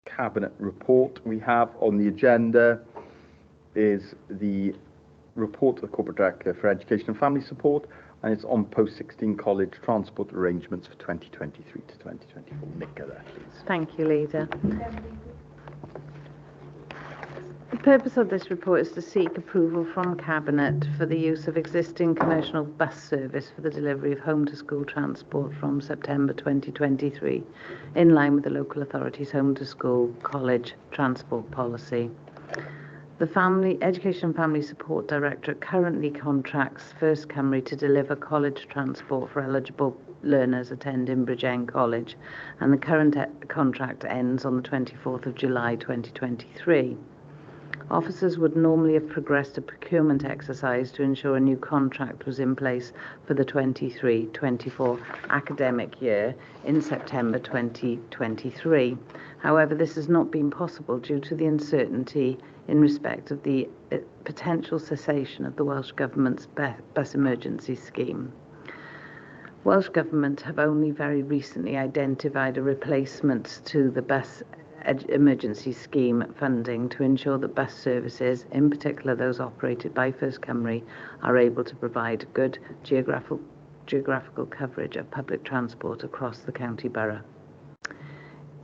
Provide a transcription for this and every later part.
Cabinet report we have on the agenda is the report of the Corporate Director for Education and Family Support, and it's on post-16 college transport arrangements for 2023 to 2024. Nicola, there, please. Thank you, Leader. The purpose of this report is to seek approval from Cabinet for the use of existing commercial bus service for the delivery of home-to-school transport from September 2023, in line with the local authority's home-to-school college transport policy. The Education and Family Support Directorate currently contracts First Cymru to deliver college transport for eligible learners attending Bridgend College, and the current contract ends on the 24th of July 2023. Officers would normally have progressed a procurement exercise to ensure a new contract was in place for the 23-24 academic year in September 2023. However, this has not been possible due to the uncertainty in respect of the potential cessation of the Welsh Government's bus emergency scheme. Welsh Government have only very recently identified a replacement to the bus emergency scheme funding to ensure that bus services, in particular those operated by First Cymru, are able to provide good geographical coverage of public transport across the county borough.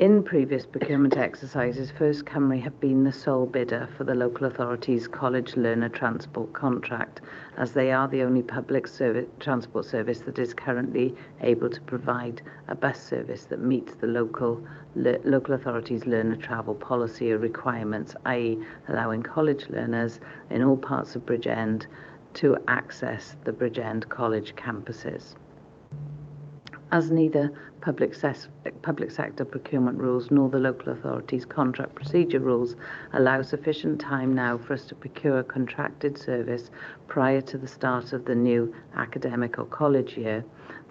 In previous procurement exercises, First Cymru have been the sole bidder for the local authority's college learner transport contract, as they are the only public transport service that is currently able to provide a bus service that meets the local authority's learner travel policy requirements, i.e. allowing college learners in all parts of Bridgend to access the Bridgend College campuses. As neither public sector procurement rules nor the local authority's contract procedure rules allow sufficient time now for us to procure a contracted service prior to the start of the new academic or college year,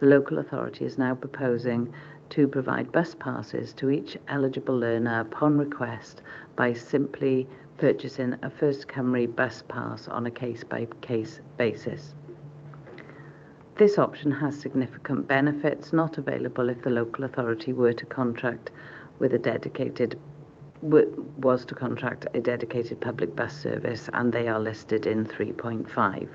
the local authority is now proposing to provide bus passes to each eligible learner upon request by simply purchasing a First Cymru bus pass on a case-by-case basis. This option has significant benefits not available if the local authority were to contract with a dedicated public bus service, and they are listed in 3.5.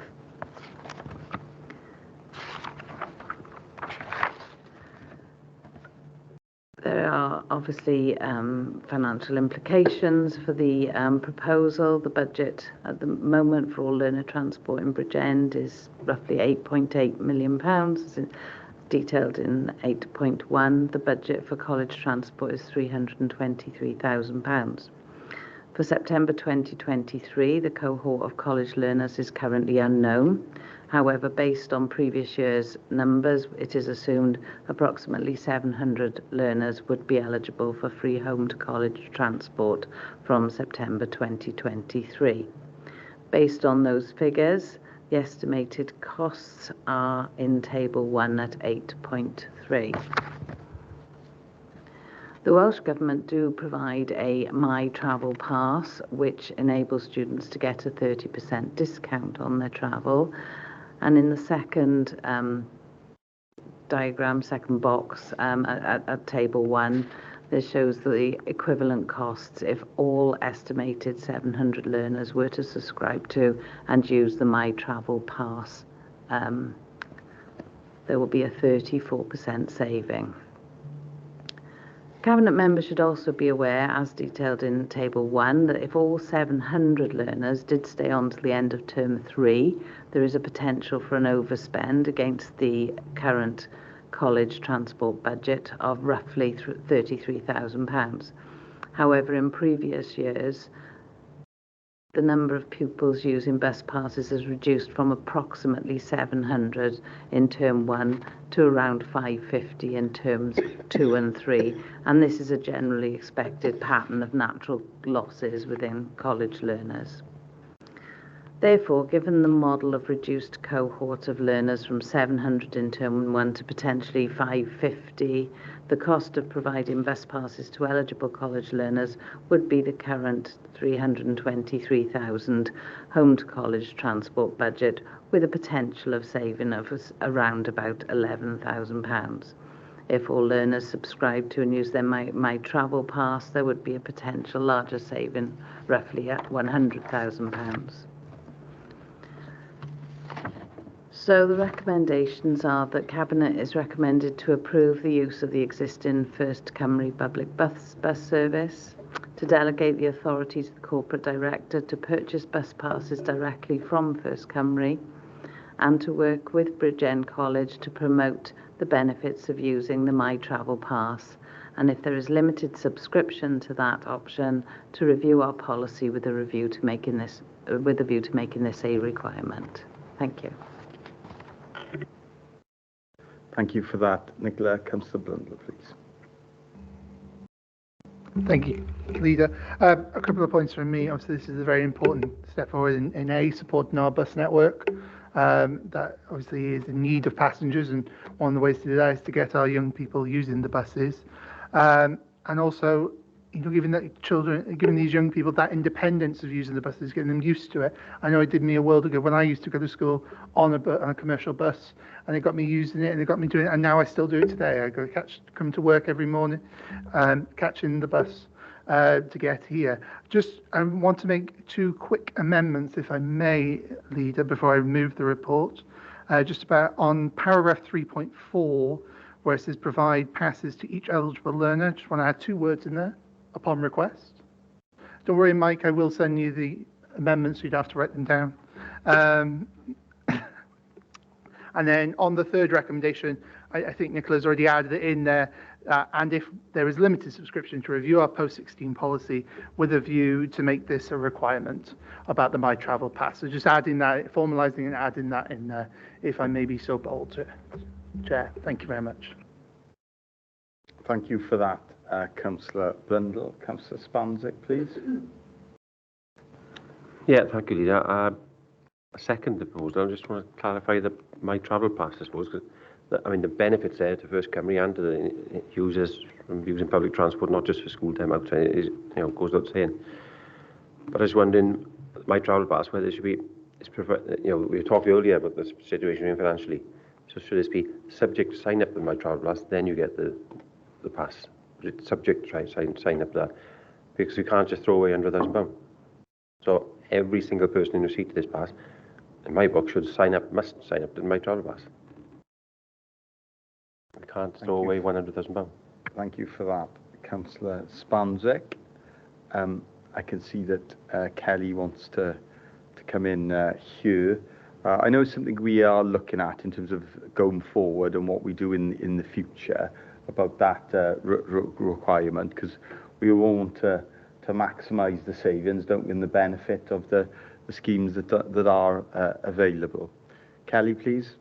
There are obviously financial implications for the proposal. The budget at the moment for all learner transport in Bridgend is roughly £8.8 million, detailed in 8.1. The budget for college transport is £323,000. For September 2023, the cohort of college learners is currently unknown. However, based on previous year's numbers, it is assumed approximately 700 learners would be eligible for free home-to-college transport from September 2023. Based on those figures, the estimated costs are in Table 1 at 8.3. The Welsh Government do provide a My Travel Pass, which enables students to get a 30% discount on their travel. And in the second diagram, second box at Table 1, this shows the equivalent costs if all estimated 700 learners were to subscribe to and use the My Travel Pass. There will be a 34% saving. Cabinet members should also be aware, as detailed in Table 1, that if all 700 learners did stay on to the end of Term 3, there is a potential for an overspend against the current college transport budget of roughly £33,000. However, in previous years, the number of pupils using bus passes has reduced from approximately 700 in Term 1 to around 550 in Terms 2 and 3, and this is a generally expected pattern of natural losses within college learners. Therefore, given the model of reduced cohort of learners from 700 in Term 1 to potentially 550, the cost of providing bus passes to eligible college learners would be the current £323,000 home-to-college transport budget, with a potential of saving of around about £11,000. If all learners subscribe to and use their My Travel Pass, there would be a potential larger saving, roughly at £100,000. So the recommendations are that Cabinet is recommended to approve the use of the existing First Cymru public bus service, to delegate the authority to the corporate director to purchase bus passes directly from First Cymru, and to work with Bridgend College to promote the benefits of using the My Travel Pass, and if there is limited subscription to that option, to review our policy with a view to making this a requirement. Thank you. Thank you for that, Nicola. Councillor Blundell, please. Thank you, Leader. A couple of points from me. Obviously, this is a very important step forward in supporting our bus network. That obviously is in need of passengers, and one of the ways to do that is to get our young people using the buses. And also, giving these young people that independence of using the buses, getting them used to it. I know it did me a world ago when I used to go to school on a commercial bus, and it got me using it, and it got me doing it, and now I still do it today. I come to work every morning, catching the bus to get here. I want to make two quick amendments, if I may, Leader, before I move the report. Just about on paragraph 3.4, where it says provide passes to each eligible learner. Just want to add two words in there, upon request. Don't worry, Mike, I will send you the amendments, so you'd have to write them down. And then on the third recommendation, I think Nicola's already added it in there, and if there is limited subscription, to review our post-16 policy with a view to make this a requirement about the My Travel Pass. So just adding that, formalising and adding that in there, if I may be so bold to Chair. Thank you very much. Thank you for that, Councillor Blundell. Councillor Spanzik, please. Yeah, thank you, Leader. I second the proposal. I just want to clarify the My Travel Pass, I suppose, because the benefits there to First Cymru and to the users from using public transport, not just for school time outside, goes without saying. But I was wondering, My Travel Pass, whether it should be, we were talking earlier about the situation financially. So should this be subject to sign up with My Travel Pass, then you get the pass? It's subject to sign up that, because you can't just throw away £100,000. So every single person in receipt of this pass, in my book, must sign up to My Travel Pass. We can't throw away £100,000. Thank you for that, Councillor Spanzik. I can see that Kelly wants to come in here. I know it's something we are looking at in terms of going forward and what we do in the future about that requirement, because we want to maximise the savings, don't we, and the benefit of the schemes that are available. Kelly, please.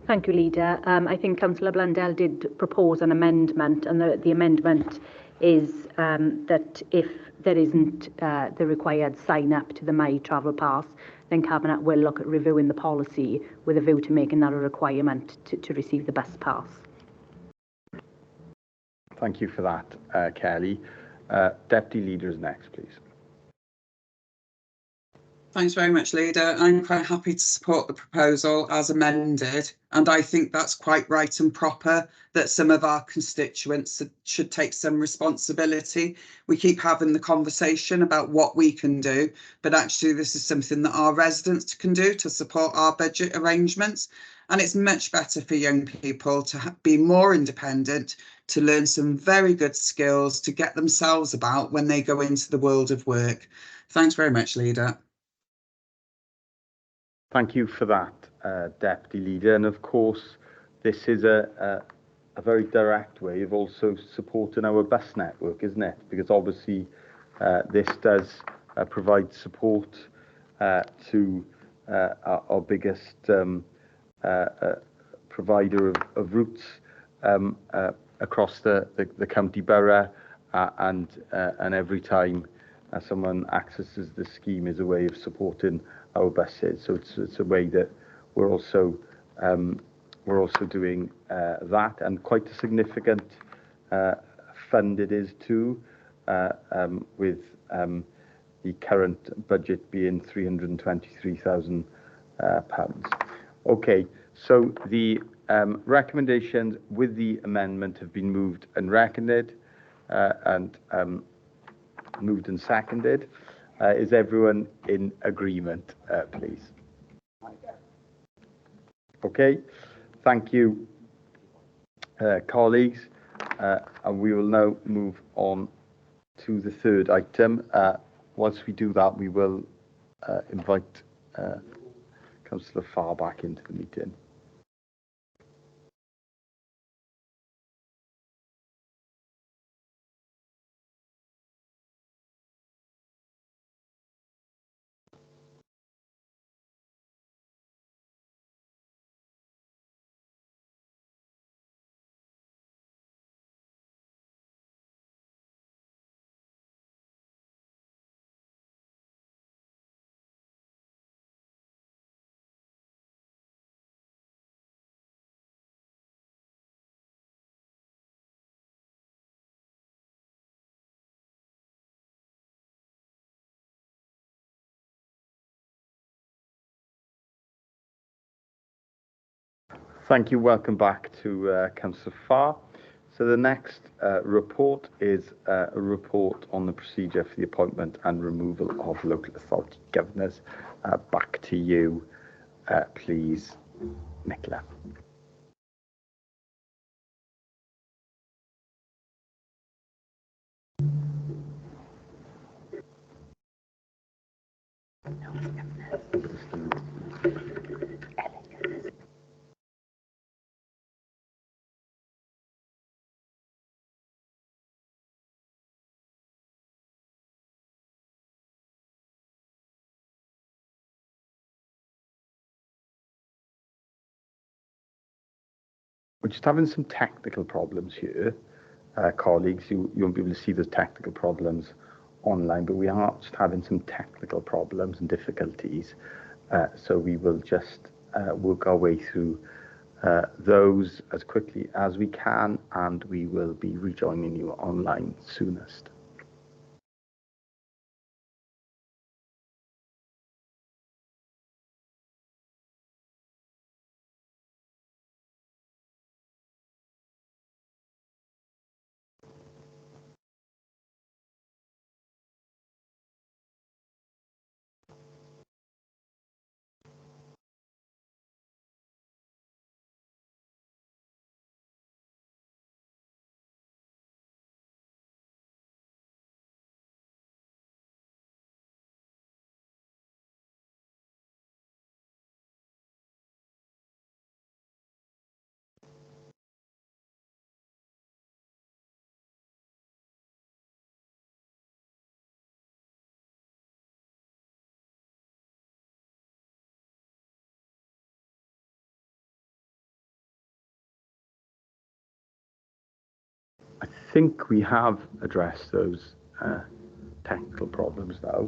Thank you, Leader. I think Councillor Blundell did propose an amendment, and the amendment is that if there isn't the required sign-up to the My Travel Pass, then Cabinet will look at reviewing the policy with a view to making that a requirement to receive the bus pass. Thank you for that, Kelly. Deputy Leader is next, please. Thanks very much, Leader. I'm quite happy to support the proposal as amended, and I think that's quite right and proper that some of our constituents should take some responsibility. We keep having the conversation about what we can do, but actually this is something that our residents can do to support our budget arrangements. And it's much better for young people to be more independent, to learn some very good skills, to get themselves about when they go into the world of work. Thanks very much, Leader. Thank you for that, Deputy Leader. And of course, this is a very direct way of also supporting our bus network, isn't it? Because obviously this does provide support to our biggest provider of routes across the county borough, and every time someone accesses the scheme is a way of supporting our buses. So it's a way that we're also doing that, and quite a significant fund it is too, with the current budget being £323,000. Okay, So the recommendations with the amendment have been moved and seconded. Is everyone in agreement, please? Okay, thank you, colleagues. And we will now move on to the third item. Once we do that, we will invite Councillor Farr back into the meeting. Thank you. Welcome back to Councillor Farr. So the next report is a report on the procedure for the appointment and removal of local authority governors. Back to you, please, Nicola. We're just having some technical problems here, colleagues. You won't be able to see those technical problems online, but we are just having some technical problems and difficulties. So we will just work our way through those as quickly as we can, and we will be rejoining you online soonest. I think we have addressed those technical problems now.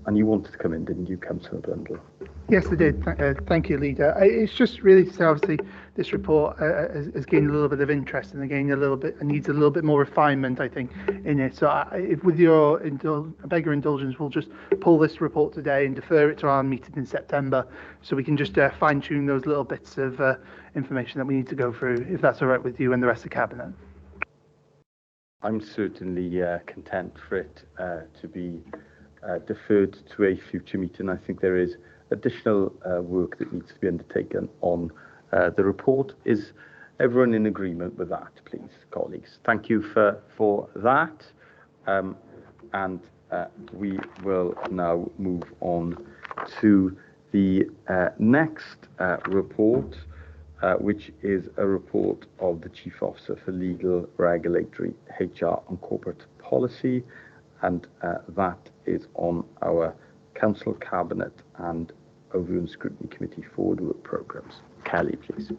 And you wanted to come in, didn't you, Councillor Blundell? Yes, I did. Thank you, Leader. It's just really, so obviously, this report has gained a little bit of interest and again, needs a little bit more refinement, I think, in it. So if with your, I beg your indulgence, we'll just pull this report today and defer it to our meeting in September, so we can just fine tune those little bits of information that we need to go through, if that's all right with you and the rest of the Cabinet. I'm certainly content for it to be deferred to a future meeting. I think there is additional work that needs to be undertaken on the report. Is everyone in agreement with that, please, colleagues? Thank you for that. And we will now move on to the next report, which is a report of the Chief Officer for Legal, Regulatory, HR and Corporate Policy, and that is on our Council, Cabinet and Overview and Scrutiny Committee forward work programmes. Kelly, please.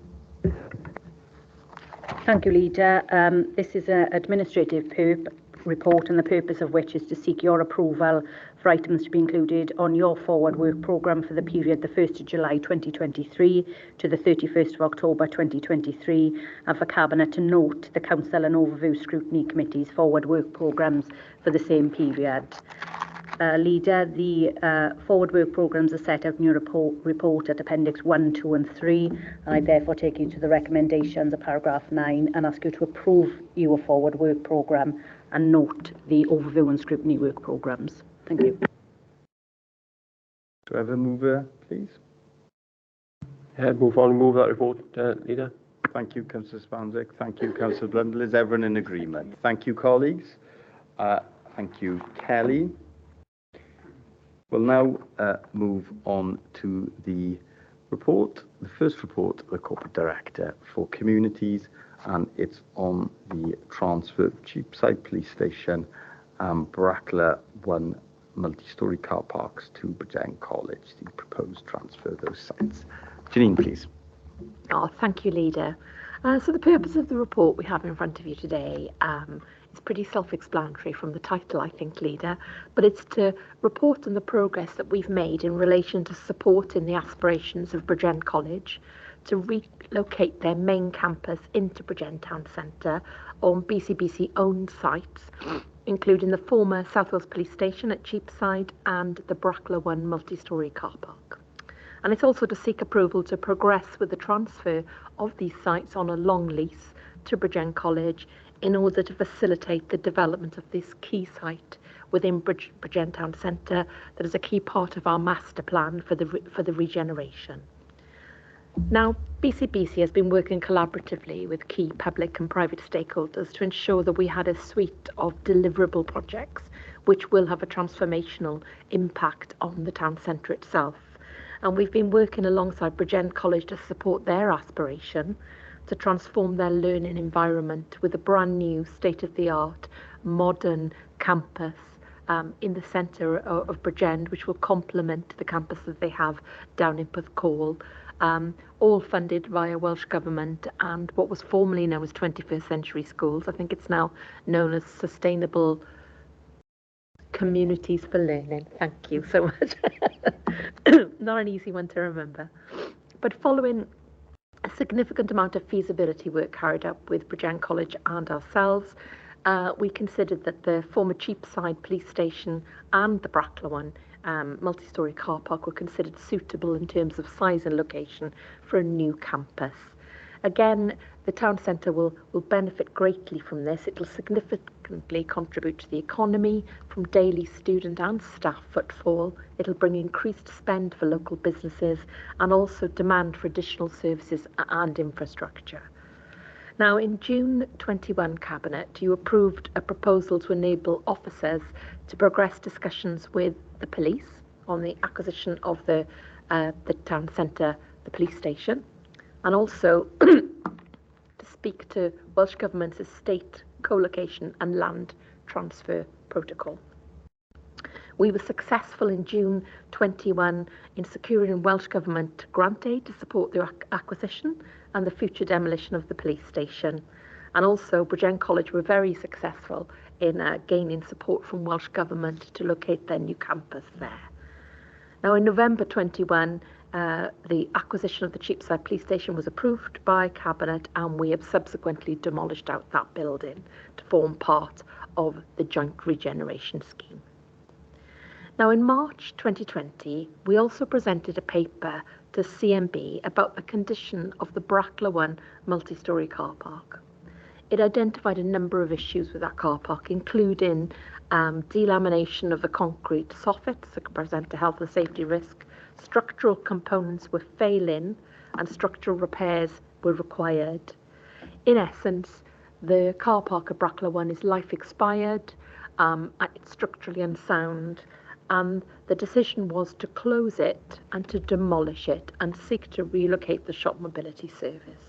Thank you, Leader. This is an administrative report, and the purpose of which is to seek your approval for items to be included on your forward work programme for the period the 1st of July 2023 to the 31st of October 2023, and for Cabinet to note the Council and Overview Scrutiny Committee's forward work programmes for the same period. Leader, the forward work programmes are set out in your report at Appendix 1, 2 and 3, and I therefore take you to the recommendations of paragraph 9 and ask you to approve your forward work programme and note the overview and scrutiny work programmes. Thank you. Do I have a mover, please? Move that report, Leader. Thank you, Councillor Spanzik. Thank you, Councillor Blundell. Is everyone in agreement? Thank you, colleagues. Thank you, Kelly. We'll now move on to the report, the first report of the Corporate Director for Communities, and it's on the transfer of Cheapside Police Station and Brackla 1 multi-storey car parks to Bridgend College, the proposed transfer of those sites. Janine, please. Oh, thank you, Leader. So the purpose of the report we have in front of you today is pretty self-explanatory from the title, I think, Leader, but it's to report on the progress that we've made in relation to supporting the aspirations of Bridgend College to relocate their main campus into Bridgend Town Centre on BCBC-owned sites, including the former South Wales Police Station at Cheapside and the Brackla 1 multi-storey car park. And it's also to seek approval to progress with the transfer of these sites on a long lease to Bridgend College in order to facilitate the development of this key site within Bridgend Town Centre that is a key part of our master plan for the regeneration. Now, BCBC has been working collaboratively with key public and private stakeholders to ensure that we had a suite of deliverable projects which will have a transformational impact on the town centre itself. And we've been working alongside Bridgend College to support their aspiration to transform their learning environment with a brand new state-of-the-art modern campus in the centre of Bridgend, which will complement the campus that they have down in Porthcawl, all funded via Welsh Government and what was formerly known as 21st Century Schools. I think it's now known as Sustainable Communities for Learning. Thank you so much. Not an easy one to remember. But following a significant amount of feasibility work carried out with Bridgend College and ourselves, we considered that the former Cheapside Police Station and the Brackla 1 multi-storey car park were considered suitable in terms of size and location for a new campus. Again, the town centre will benefit greatly from this. It will significantly contribute to the economy from daily student and staff footfall. It'll bring increased spend for local businesses and also demand for additional services and infrastructure. Now, in June 21 Cabinet, you approved a proposal to enable officers to progress discussions with the police on the acquisition of the town centre, the police station, and also to speak to Welsh Government's estate co-location and land transfer protocol. We were successful in June 21 in securing Welsh Government grant aid to support the acquisition and the future demolition of the police station. And also, Bridgend College were very successful in gaining support from Welsh Government to locate their new campus there. Now, in November 21, the acquisition of the Cheapside Police Station was approved by Cabinet, and we have subsequently demolished out that building to form part of the joint regeneration scheme. Now, in March 2020, we also presented a paper to CMB about the condition of the Brackla 1 multi-storey car park. It identified a number of issues with that car park, including delamination of the concrete soffits that could present a health and safety risk, structural components were failing, and structural repairs were required. In essence, the car park at Brackla 1 is life expired, it's structurally unsound, and the decision was to close it and to demolish it and seek to relocate the shop mobility service.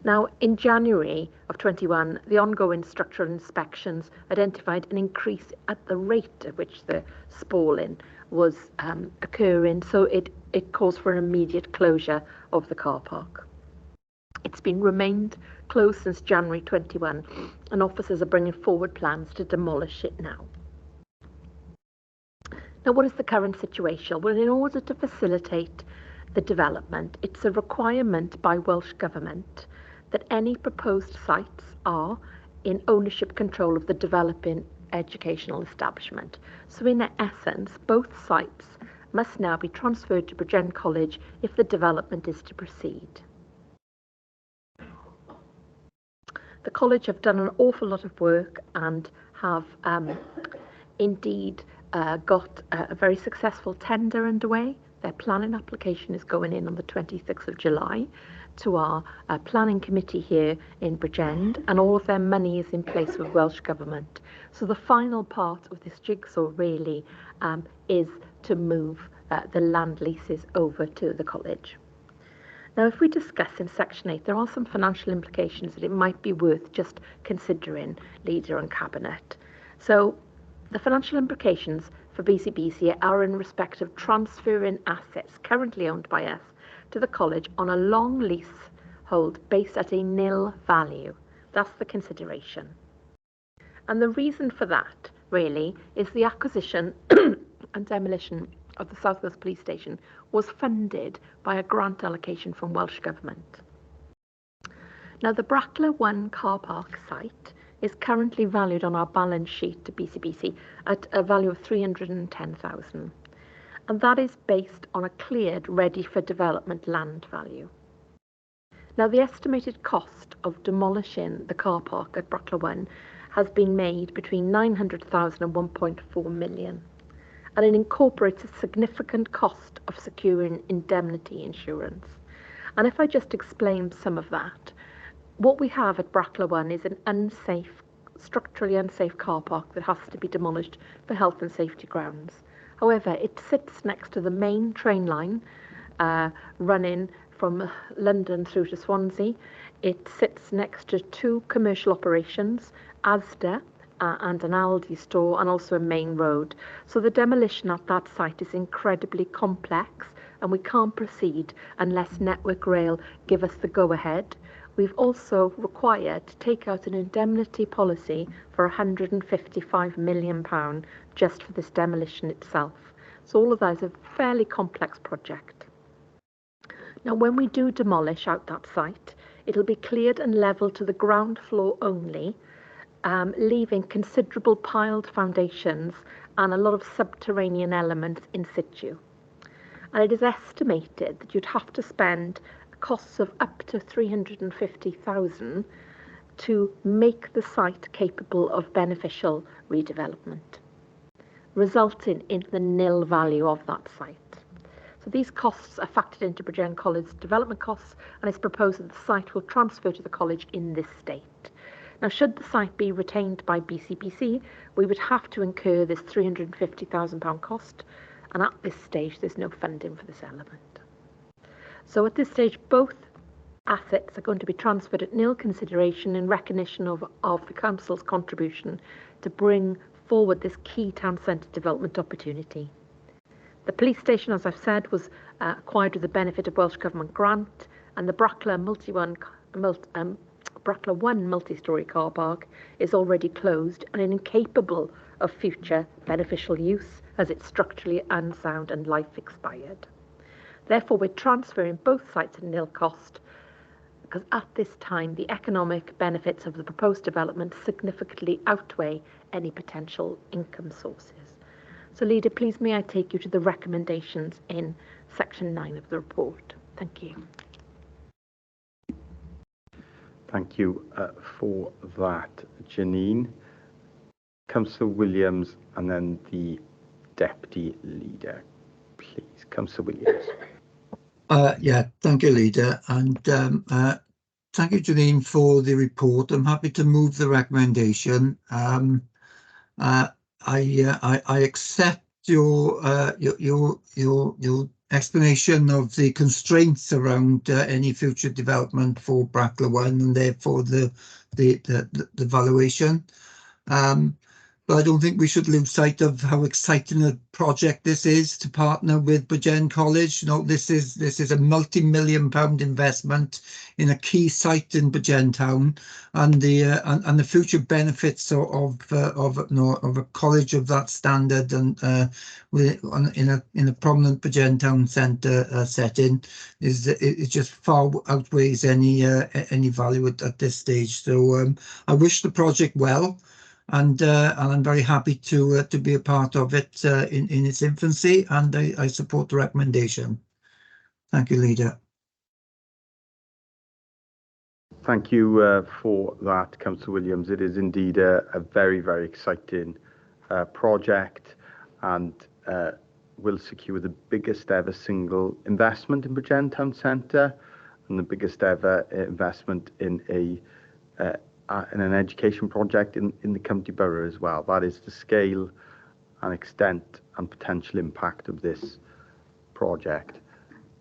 Now, in January of 21, the ongoing structural inspections identified an increase at the rate at which the spalling was occurring, so it caused for an immediate closure of the car park. It's been remained closed since January 21, and officers are bringing forward plans to demolish it now. Now, what is the current situation? Well, in order to facilitate the development, it's a requirement by Welsh Government that any proposed sites are in ownership control of the developing educational establishment. So in essence, both sites must now be transferred to Bridgend College if the development is to proceed. The college have done an awful lot of work and have indeed got a very successful tender underway. Their planning application is going in on the 26th of July to our planning committee here in Bridgend, and all of their money is in place with Welsh Government. So the final part of this jigsaw really is to move the land leases over to the college. Now, if we discuss in Section 8, there are some financial implications that it might be worth just considering, Leader and Cabinet. So the financial implications for BCBC are in respect of transferring assets currently owned by us to the college on a long leasehold based at a nil value. That's the consideration. And the reason for that, really, is the acquisition and demolition of the South Wales Police Station was funded by a grant allocation from Welsh Government. Now, the Brackla 1 car park site is currently valued on our balance sheet to BCBC at a value of 310,000. And that is based on a cleared, ready for development land value. Now, the estimated cost of demolishing the car park at Brackla 1 has been made between 900,000 and 1.4 million. And it incorporates a significant cost of securing indemnity insurance. And if I just explain some of that, what we have at Brackla 1 is an structurally unsafe car park that has to be demolished for health and safety grounds. However, it sits next to the main train line running from London through to Swansea. It sits next to two commercial operations, Asda and an Aldi store, and also a main road. So the demolition at that site is incredibly complex, and we can't proceed unless Network Rail give us the go-ahead. We've also required to take out an indemnity policy for £155 million just for this demolition itself. So all of that is a fairly complex project. Now, when we do demolish out that site, it'll be cleared and levelled to the ground floor only, leaving considerable piled foundations and a lot of subterranean elements in situ. And it is estimated that you'd have to spend costs of up to 350,000 to make the site capable of beneficial redevelopment, resulting in the nil value of that site. So these costs are factored into Bridgend College's development costs, and it's proposed that the site will transfer to the college in this state. Now, should the site be retained by BCBC, we would have to incur this £350,000 cost, and at this stage, there's no funding for this element. So at this stage, both assets are going to be transferred at nil consideration in recognition of the council's contribution to bring forward this key town centre development opportunity. The police station, as I've said, was acquired with the benefit of Welsh Government grant, and the Brackla 1 multi-storey car park is already closed and incapable of future beneficial use as it's structurally unsound and life expired. Therefore, we're transferring both sites at nil cost because at this time the economic benefits of the proposed development significantly outweigh any potential income sources. So, Leader, please may I take you to the recommendations in section 9 of the report. Thank you. Thank you for that, Janine. Councillor Williams and then the Deputy Leader, please. Councillor Williams. Yeah, thank you, Leader, and thank you, Janine, for the report. I'm happy to move the recommendation. I accept your explanation of the constraints around any future development for Brackla 1 and therefore the valuation. But I don't think we should lose sight of how exciting a project this is to partner with Bridgend College. You know, this is a multi-million-pound investment in a key site in Bridgend town, and the future benefits of a college of that standard and in a prominent Bridgend town centre setting it just far outweighs any value at this stage. So I wish the project well. and I'm very happy to be a part of it in its infancy, and I support the recommendation. Thank you, Leader. Thank you for that, Councillor Williams. It is indeed a very, very exciting project, and will secure the biggest ever single investment in Bridgend Town Centre, and the biggest ever investment in an education project in the county borough as well. That is the scale and extent and potential impact of this project.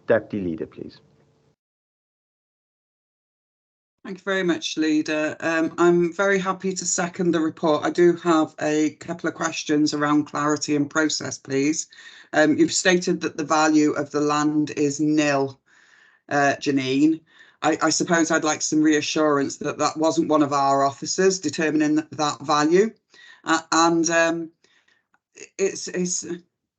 Deputy Leader, please. Thank you very much, Leader. I'm very happy to second the report. I do have a couple of questions around clarity and process, please. You've stated that the value of the land is nil, Janine. I suppose I'd like some reassurance that that wasn't one of our officers determining that value.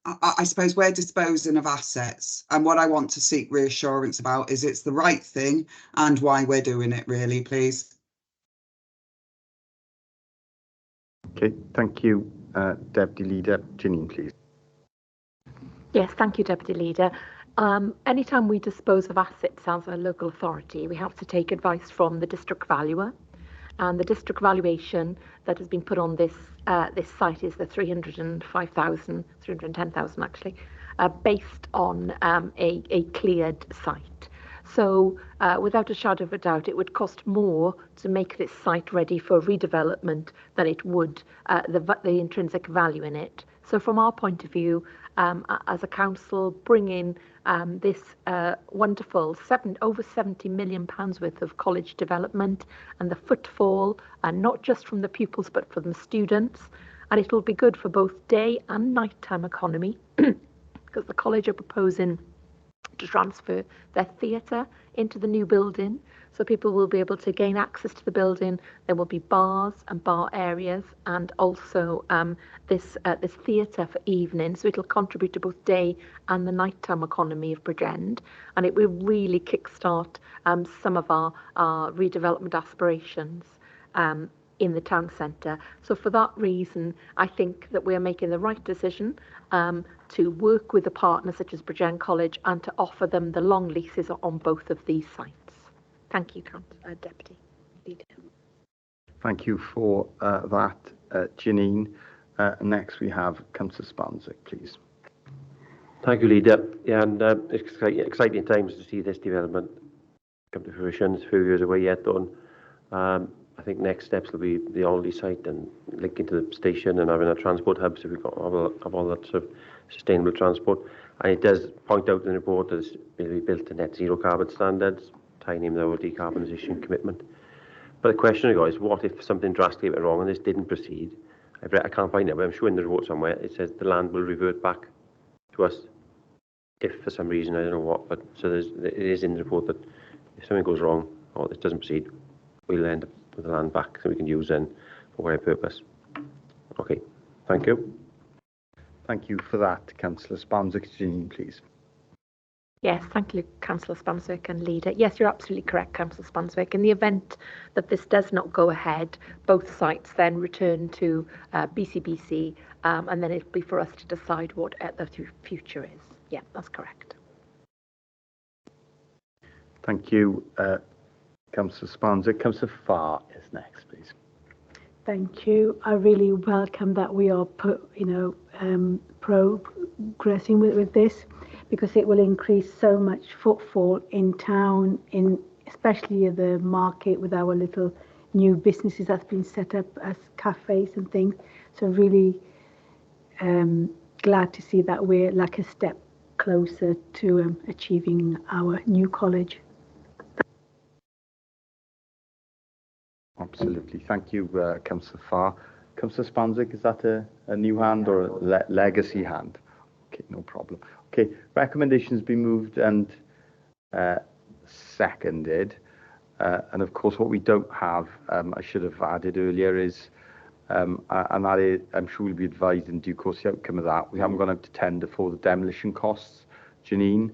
I suppose we're disposing of assets, and what I want to seek reassurance about is it's the right thing and why we're doing it, really, please. Okay, thank you, Deputy Leader. Janine, please. Yes, thank you, Deputy Leader. Anytime we dispose of assets as a local authority, we have to take advice from the district valuer. And the district valuation that has been put on this site is the 310,000 actually, based on a cleared site. So without a shadow of a doubt, it would cost more to make this site ready for redevelopment than it would the intrinsic value in it. So from our point of view, as a council, bringing this wonderful over £70 million worth of college development, and the footfall, and not just from the pupils but from the students, and it will be good for both day and nighttime economy because the college are proposing to transfer their theatre into the new building, so people will be able to gain access to the building. There will be bars and bar areas, and also this theatre for evening, so it'll contribute to both day and the nighttime economy of Bridgend, and it will really kickstart some of our redevelopment aspirations in the town centre. So for that reason, I think that we're making the right decision to work with a partner such as Bridgend College and to offer them the long leases on both of these sites. Thank you, Deputy Leader. Thank you for that, Janine. Next we have Councillor Spanzik, please. Thank you, Leader. Yeah, and it's exciting times to see this development come to fruition. It's a few years away yet, though. I think next steps will be the Aldi site and linking to the station and having a transport hub, so we've got all that sort of sustainable transport. And it does point out in the report that it will be built to net zero carbon standards, tying in with our decarbonisation commitment. But the question I got is, what if something drastically went wrong and this didn't proceed? I can't find it, but I'm sure in the report somewhere it says the land will revert back to us if for some reason, I don't know what, but so it is in the report that if something goes wrong or this doesn't proceed, we'll end up with the land back so we can use then for whatever purpose. Okay, thank you. Thank you for that, Councillor Spanzik. Janine, please. Yes, thank you, Councillor Spanswick and Leader. Yes, you're absolutely correct, Councillor Spanswick. In the event that this does not go ahead, both sites then return to BCBC, and then it'll be for us to decide what the future is. Yeah, that's correct. Thank you, Councillor Spanswick. Councillor Farr is next, please. Thank you. I really welcome that we are progressing with this, because it will increase so much footfall in town, especially the market with our little new businesses that's been set up as cafes and things. So really glad to see that we're like a step closer to achieving our new college. Absolutely. Thank you, Councillor Farr. Councillor Spanszik, is that a new hand or a legacy hand? Okay, no problem. Okay, recommendation has been moved and seconded. And of course, what we don't have, I should have added earlier, is, and that is, I'm sure we'll be advised in due course the outcome of that. We haven't gone out to tender for the demolition costs, Janine,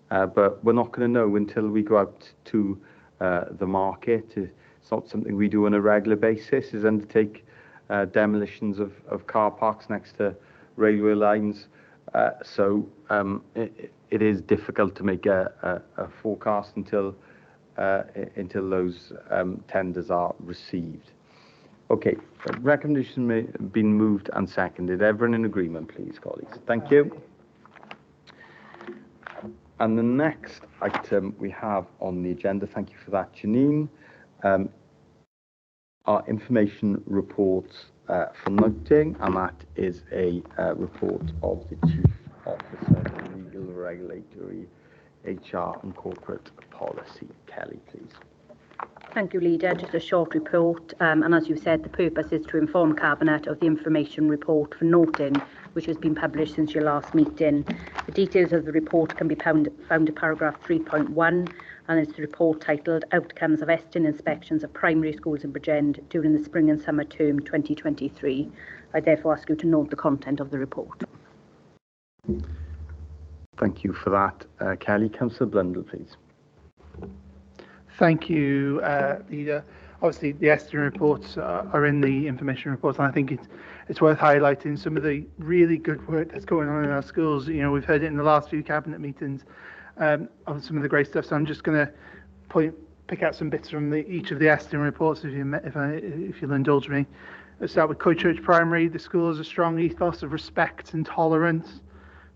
but we're not going to know until we go out to the market. It's not something we do on a regular basis, is undertake demolitions of car parks next to railway lines. So it is difficult to make a forecast until those tenders are received. Okay, recommendation been moved and seconded. Everyone in agreement, please, colleagues. Thank you. And the next item we have on the agenda, thank you for that, Janine, are information reports for noting, and that is a report of the Chief Officer of Legal, Regulatory, HR and Corporate Policy. Kelly, please. Thank you, Leader. Just a short report, and as you said, the purpose is to inform Cabinet of the information report for noting, which has been published since your last meeting. The details of the report can be found in paragraph 3.1, and it's the report titled Outcomes of Estyn Inspections of Primary Schools in Bridgend during the Spring and Summer Term 2023. I therefore ask you to note the content of the report. Thank you for that, Kelly. Councillor Blundell, please. Thank you, Leader. Obviously, the Estyn reports are in the information reports, and I think it's worth highlighting some of the really good work that's going on in our schools. You know, we've heard it in the last few cabinet meetings of some of the great stuff. So I'm just going to pick out some bits from each of the Estyn reports, if you'll indulge me. Let's start with Coedchurch Primary. The school has a strong ethos of respect and tolerance.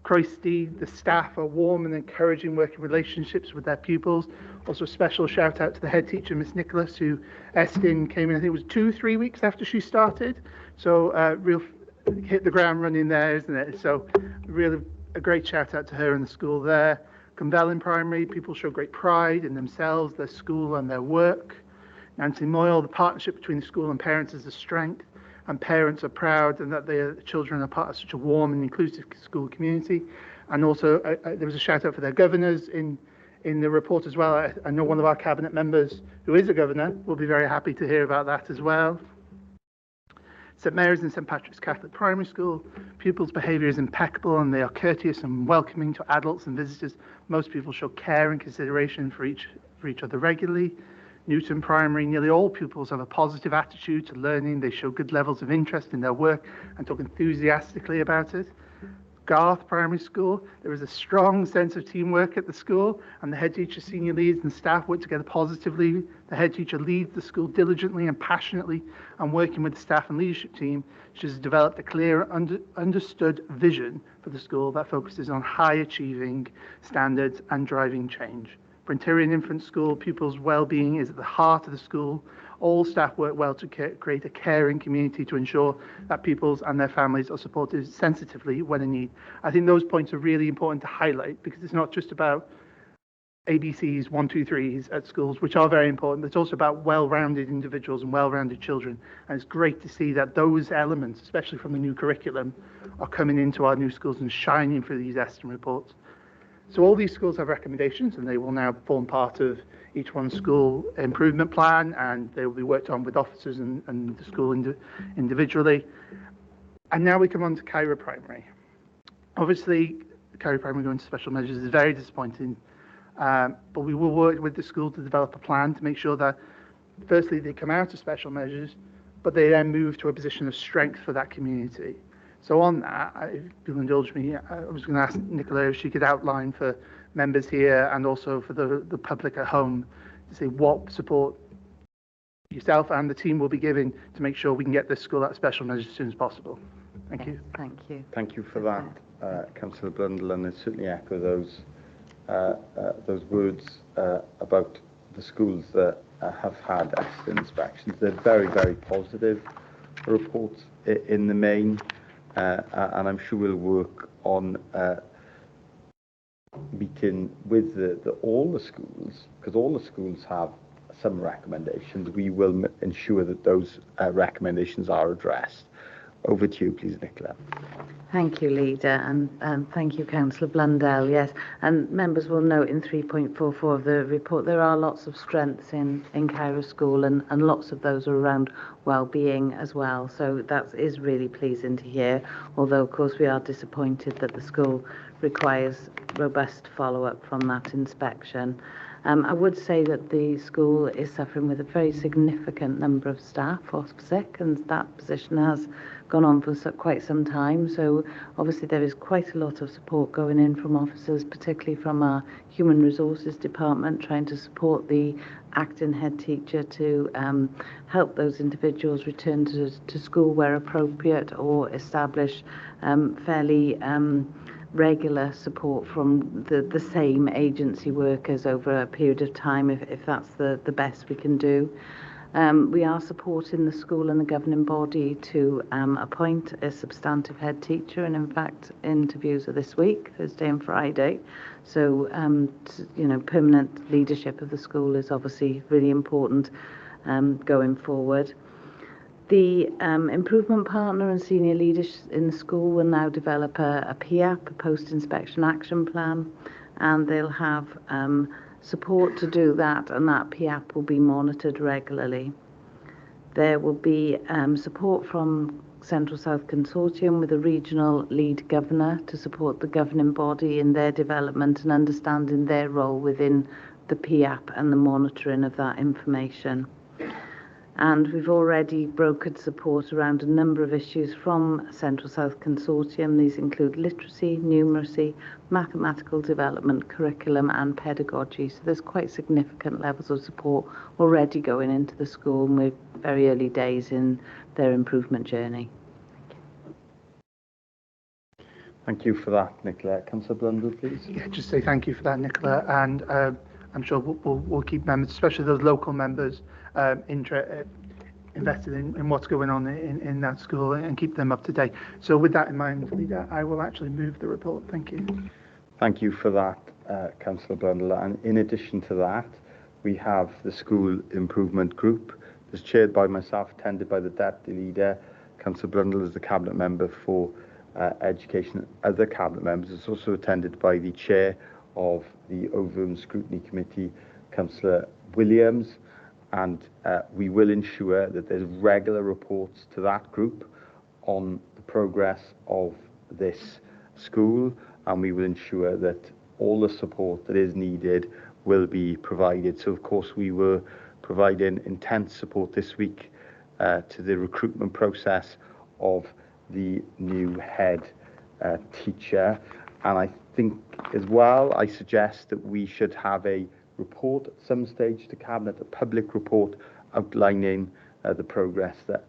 Croisty, the staff are warm and encouraging working relationships with their pupils. Also a special shout out to the head teacher, Miss Nicholas, who Estyn came in, I think it was 2-3 weeks after she started. So real hit the ground running there, isn't it? So really a great shout out to her and the school there. Cumberland Primary, people show great pride in themselves, their school and their work. Nancy Moyle, the partnership between the school and parents is a strength, and parents are proud and that their children are part of such a warm and inclusive school community. And also there was a shout out for their governors in the report as well. I know one of our cabinet members who is a governor will be very happy to hear about that as well. St Mary's and St Patrick's Catholic Primary School, pupils' behaviour is impeccable and they are courteous and welcoming to adults and visitors. Most people show care and consideration for each other regularly. Newton Primary, nearly all pupils have a positive attitude to learning. They show good levels of interest in their work and talk enthusiastically about it. Garth Primary School, there is a strong sense of teamwork at the school, and the head teacher, senior leads and staff work together positively. The head teacher leads the school diligently and passionately, and working with the staff and leadership team, she has developed a clear, understood vision for the school that focuses on high achieving standards and driving change. Brentirian Infant School, pupils' well-being is at the heart of the school. All staff work well to create a caring community to ensure that pupils and their families are supported sensitively when in need. I think those points are really important to highlight because it's not just about ABCs, 1, 2, 3s at schools, which are very important, but it's also about well-rounded individuals and well-rounded children. And it's great to see that those elements, especially from the new curriculum, are coming into our new schools and shining through these Estyn reports. So all these schools have recommendations and they will now form part of each one's school improvement plan, and they will be worked on with officers and the school individually. And now we come on to Cairo Primary. Obviously, Cairo Primary going to special measures is very disappointing, but we will work with the school to develop a plan to make sure that firstly they come out of special measures, but they then move to a position of strength for that community. So on that, if you'll indulge me, I was going to ask Nicola if she could outline for members here and also for the public at home to say what support yourself and the team will be giving to make sure we can get this school out of special measures as soon as possible. Thank you. Thank you. Thank you for that, Councillor Blundell, and I certainly echo those words about the schools that have had Estyn inspections. They're very, very positive reports in the main. And I'm sure we'll work on meeting with all the schools, because all the schools have some recommendations. We will ensure that those recommendations are addressed. Over to you, please, Nicola. Thank you, Leader, and thank you, Councillor Blundell. Yes, and members will note in 3.44 of the report there are lots of strengths in Cairo School, and lots of those are around well-being as well. So that is really pleasing to hear, although, of course, we are disappointed that the school requires robust follow-up from that inspection. I would say that the school is suffering with a very significant number of staff off sick, and that position has gone on for quite some time. So obviously there is quite a lot of support going in from officers, particularly from our Human Resources Department, trying to support the acting head teacher to help those individuals return to school where appropriate, or establish fairly regular support from the same agency workers over a period of time, if that's the best we can do. We are supporting the school and the governing body to appoint a substantive head teacher, and in fact interviews are this week, Thursday and Friday. So permanent leadership of the school is obviously really important going forward. The improvement partner and senior leaders in the school will now develop a PIAP, a post-inspection action plan, and they'll have support to do that, and that PIAP will be monitored regularly. There will be support from Central South Consortium with a regional lead governor to support the governing body in their development and understanding their role within the PIAP and the monitoring of that information. And we've already brokered support around a number of issues from Central South Consortium. These include literacy, numeracy, mathematical development, curriculum and pedagogy. So there's quite significant levels of support already going into the school, and we're very early days in their improvement journey. Thank you for that, Nicola. Councillor Blundell, please. Yeah, just say thank you for that, Nicola, and I'm sure we'll keep members, especially those local members, invested in what's going on in that school, and keep them up to date. So with that in mind, Leader, I will actually move the report. Thank you. Thank you for that, Councillor Blundell. And in addition to that, we have the School Improvement Group. It's chaired by myself, attended by the Deputy Leader. Councillor Blundell is the Cabinet Member for Education. Other Cabinet Members. It's also attended by the Chair of the Overall Scrutiny Committee, Councillor Williams. And we will ensure that there's regular reports to that group on the progress of this school, and we will ensure that all the support that is needed will be provided. So of course we were providing intense support this week to the recruitment process of the new head teacher, and I think as well I suggest that we should have a report at some stage to Cabinet, a public report outlining the progress that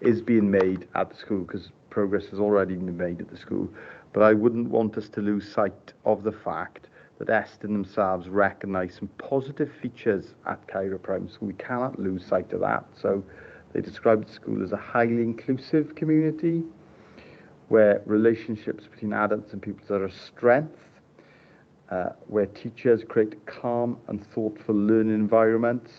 is being made at the school, because progress has already been made at the school. But I wouldn't want us to lose sight of the fact that Eston themselves recognise some positive features at Cairo Primary School. We cannot lose sight of that. So they describe the school as a highly inclusive community where relationships between adults and pupils are a strength, where teachers create calm and thoughtful learning environments,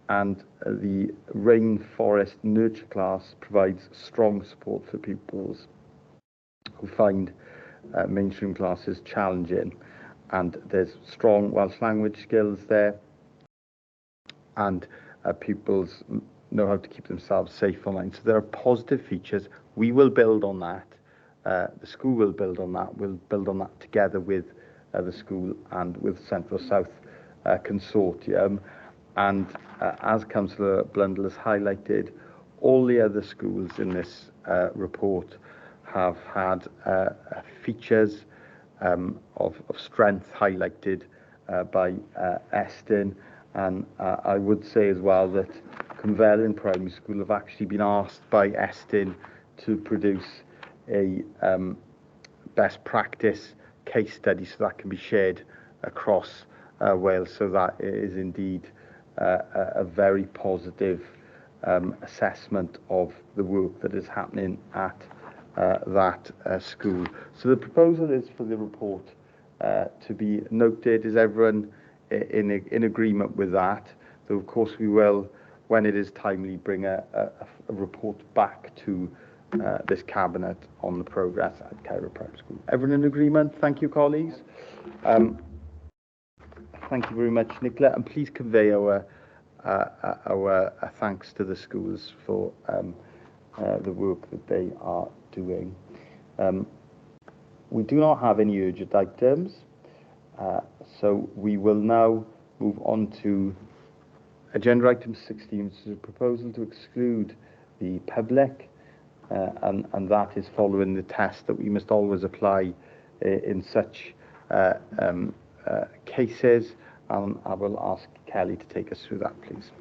and the Rainforest Nurture class provides strong support for pupils who find mainstream classes challenging. And there's strong Welsh language skills there, and pupils know how to keep themselves safe online. So there are positive features. We will build on that. The school will build on that. We'll build on that together with the school and with Central South Consortium. And as Councillor Blundell has highlighted, all the other schools in this report have had features of strength highlighted by Eston. And I would say as well that Cwmfelin Primary School have actually been asked by Eston to produce a best practice case study, so that can be shared across Wales. So that is indeed a very positive assessment of the work that is happening at that school. So the proposal is for the report to be noted. Is everyone in agreement with that? So of course we will, when it is timely, bring a report back to this Cabinet on the progress at Cairo Primary School. Everyone in agreement? Thank you, colleagues. Thank you very much, Nicola, and please convey our thanks to the schools for the work that they are doing. We do not have any urgent items, So we will now move on to agenda item 16, which is a proposal to exclude the public, and that is following the test that we must always apply in such cases. And I will ask Kelly to take us through that, please.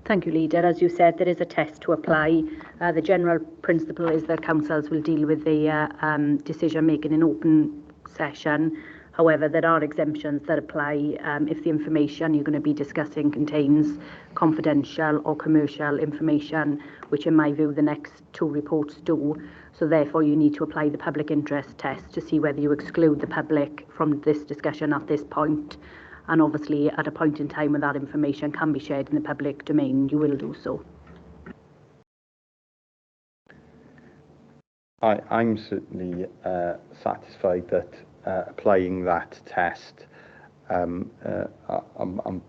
Thank you, Leader. As you said, there is a test to apply. The general principle is that councils will deal with the decision making in open session. However, there are exemptions that apply if the information you're going to be discussing contains confidential or commercial information, which in my view the next two reports do. So therefore you need to apply the public interest test to see whether you exclude the public from this discussion at this point. And obviously at a point in time when that information can be shared in the public domain, you will do so. I'm certainly satisfied that applying that test, I'm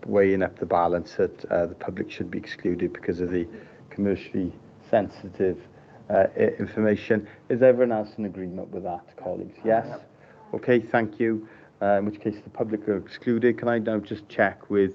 weighing up the balance that the public should be excluded because of the commercially sensitive information. Is everyone else in agreement with that, colleagues? Yes? Okay, thank you. In which case the public are excluded. Can I now just check with